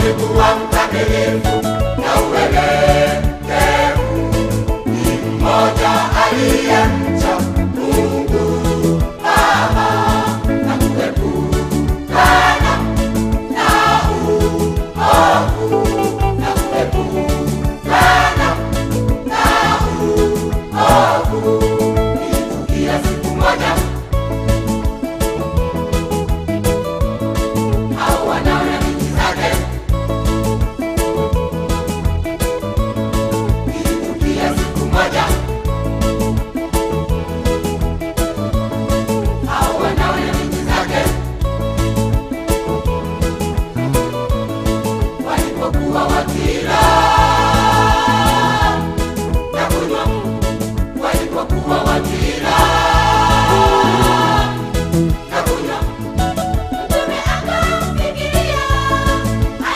alikuwa mkamilifu na uelekevu, ni mmoja aliyemcha Mungu Baba na kuepukana na uovu, na kuepukana na uovu. Ilitukia siku moja hao wanawe na binti zake, ilitukia siku moja hao wanawe na binti zake walipokuwa wakila na kunywa, walipokuwa wakila na kunywa, Mtume akamfikiria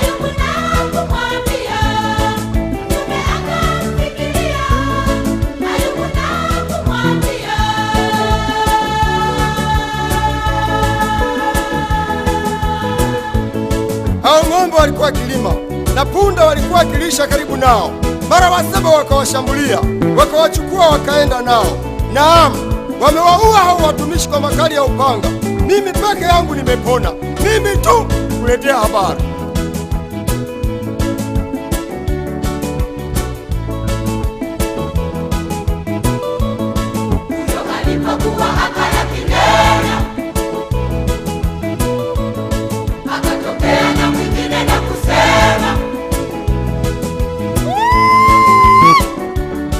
Ayubu na kumwambia, Mtume akamfikiria Ayubu na kumwambia, hao ng'ombe walikuwa wakilima na punda walikuwa wakilisha karibu nao. Mara wasaba wakawashambulia, wakawachukua wakaenda nao. Naam, wamewaua hao watumishi kwa makali ya upanga. Mimi peke yangu nimepona, mimi tu kuletea habari. huyo alipokuwa akala kinena, akatokea na mwingine na kusema,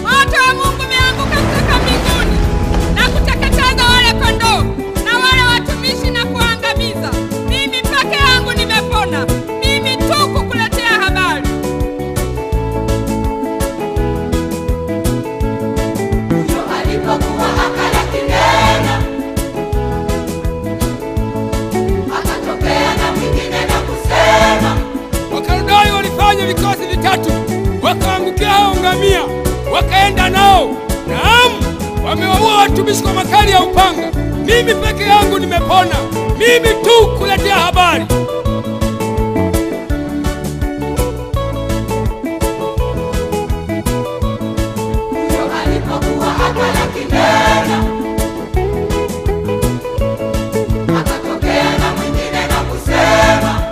Moto wa Mungu umeanguka kutoka mbinguni na kuteketeza wale kondoo na wale watumishi na kuangamiza. Mimi peke yangu nimepona, mimi tu kukuletea habari. huyo alipokuwa akala kinena, akatokea na mwingine na kusema, Wakaldayo walifanya vikosi vitatu, wakaangukia hao ngamia, wakaenda nao. Naam, wamewaua watumishi kwa makali ya upanga. Mimi peke yangu nimepona, mimi tu kuletea habari. huyo alipokuwa akala kinena, akatokea na mwingine na kusema,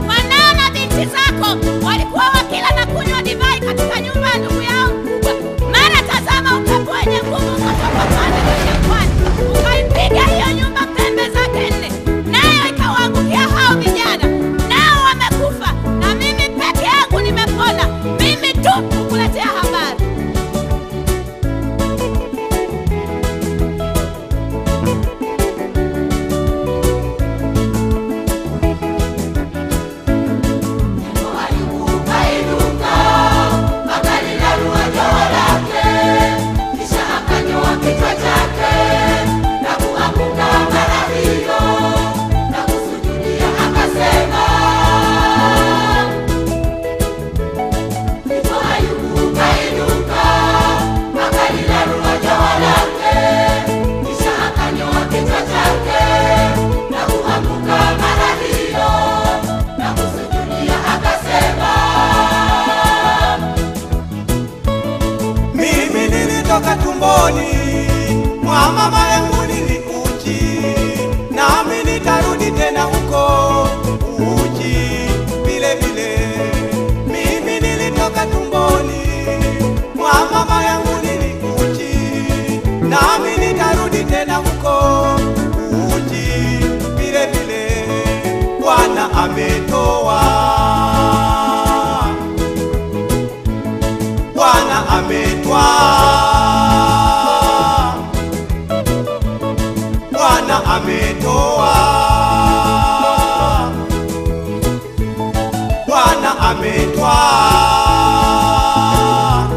Mwanao na binti zako walikuwa wakila na kunywa divai katika nyumba ya ndugu yao mkubwa. Mara tazama, upepo wenye nguvu ukatoka pande zote pwani, ukaipiga hiyo nyumba pembe zake nne, nayo ikawaangukia hao vijana, nao wamekufa, na mimi peke yangu nimepona, mimi tu kukuletea habari. Ayubu kainuka, akalirarua joho lake, kisha akanyoa kichwa chake na kuanguka mara hiyo na kusujudia, akasema. Ndipo Ayubu kainuka, akalirarua joho lake, kisha akanyoa kichwa chake na kuanguka mara hiyo na kusujudia, akasema. Mimi nilitoka tumboni mwa mama yangu niliuchi, nami nitarudi tena huko uchi vile vile. Mimi nilitoka tumboni mwa mama yangu niliuchi, nami nitarudi tena huko uchi vile vile. Bwana ametoa, Bwana ametwaa, Bwana ametoa, Bwana ametwaa.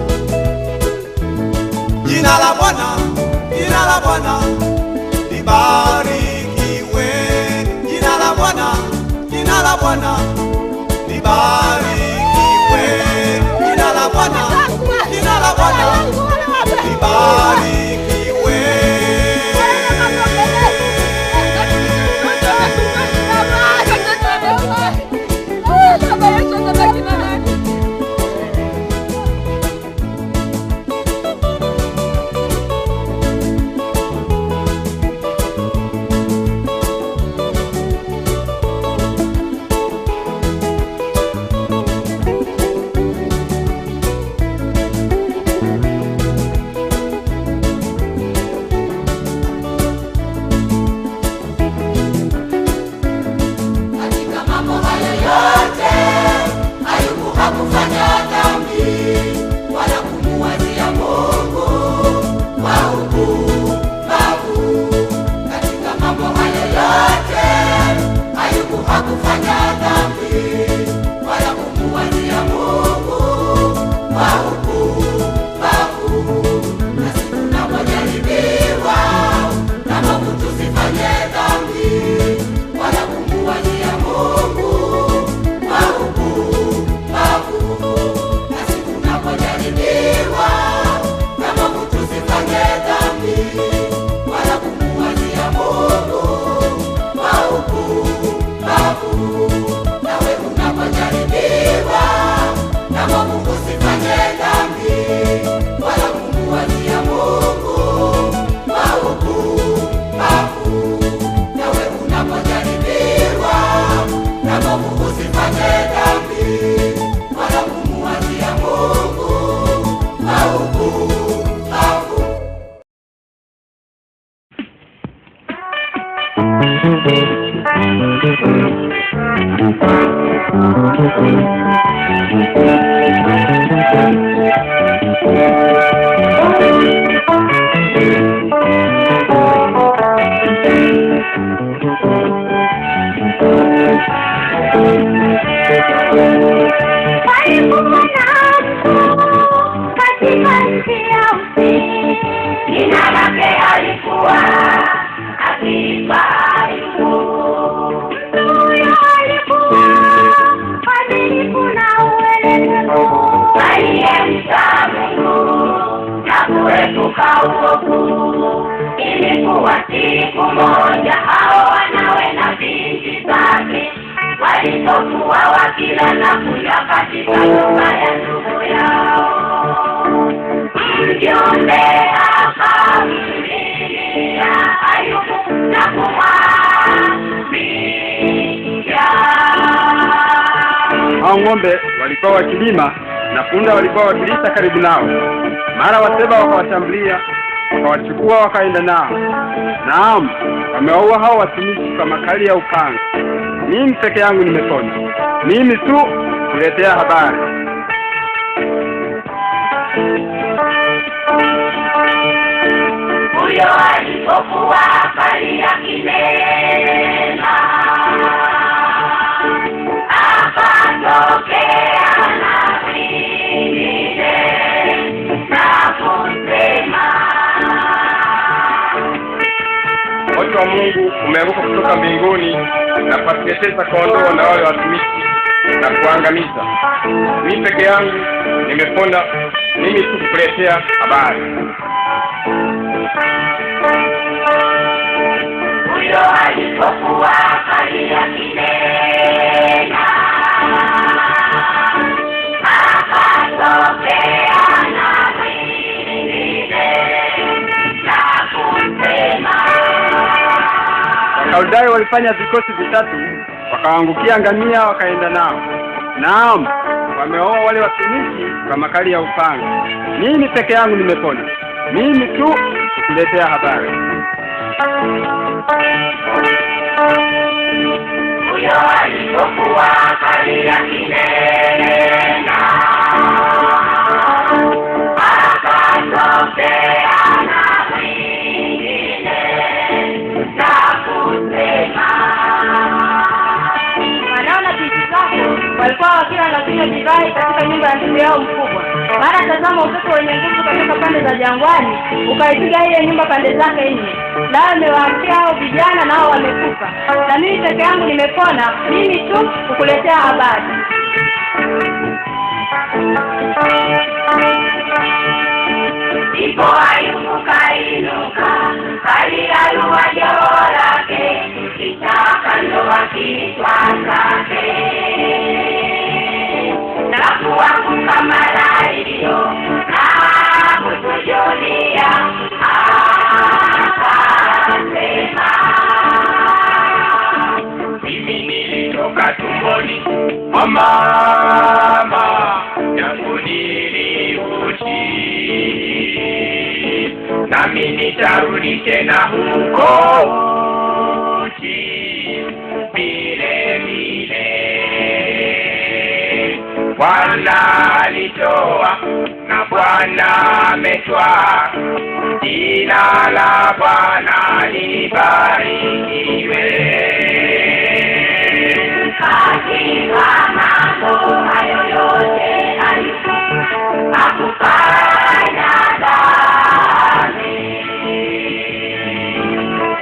Jina la Bwana, jina la Bwana libarikiwe. Jina la Bwana, jina la Bwana libarikiwe. Jina la Bwana, jina la Bwana libarikiwe. Baba mwovu, nawe unapojaribiwa na Mungu usifanye dhambi, wala kumuwazia Mungu maovu. Nawe unapojaribiwa na Mungu usifanye dhambi, wala kumuwazia Mungu maovu. Jina lake alikuwa akiitwa Ayubu. Huyo alikuwa mwadilifu na uelekevu, aliyemcha Mungu na kuepuka uovu. Ilikuwa siku moja hao wanawe na binti zake walipokuwa wakila na kunywa katika nyumba ya ndugu yao. Mjumbe akamlilia Ayubu na kumwambia, hao ng'ombe walikuwa wakilima na punda walikuwa wakilisha karibu nao. Mara Waseba wakawashambulia, wakawachukua wakaenda nao. Naam, wamewaua hao watumishi kwa makali ya upanga. Mimi peke yangu nimepona, mimi tu kuletea habari. Huyo alipokuwa pali ya kinena, akatokea na mwingine na kusema, Moto wa Mungu umeanguka kutoka mbinguni na kuwateketeza kondoo na wale watumishi na kuangamiza. Mimi peke yangu nimepona, mimi tu kukuletea habari. Huyo alipokuwa pali ya kinena, akatokea na mwingine na kusema. Wakaldayo walifanya vikosi vitatu, wakaangukia ngamia wakaenda nao. Naam, wameoa wale watumishi kwa makali ya upanga. Mimi peke yangu nimepona, mimi tu kukuletea habari. Huyo alipokuwa pali ya kinena, akatokea na mwingine na kusema. Wanao na binti zako walikuwa wakila na kunywa divai katika nyumba ya ndugu yao mkubwa. Mara tazama, upepo wenye nguvu kutoka pande za jangwani ukaipiga ile nyumba pande zake nne. Nao amewaamkia hao vijana, nao wamekufa, na mimi peke yangu nimepona, mimi tu kukuletea habari. Ndipo Ayubu kainuka, kalilalua joho lake, kisha akandoa kichwa chake na kuanguka mara hiyo na kusujudia, akasema, mimi nilitoka tumboni mwa mama yangu niliuchi, nami nitarudi tena huko uchi vile vile. Bwana alitoa na Bwana ametwaa, jina la Bwana libarikiwe. Katika mambo hayo yote Ayubu hakufanya dhambi,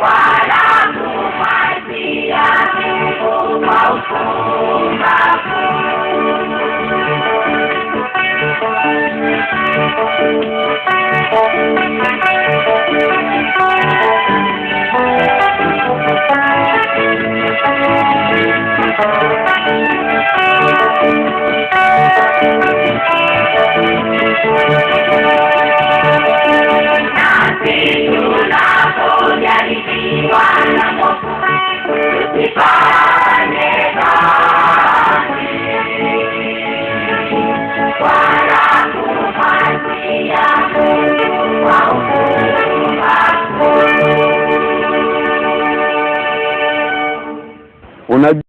wala kumwazia Mungu kwa upumbavu. Unajua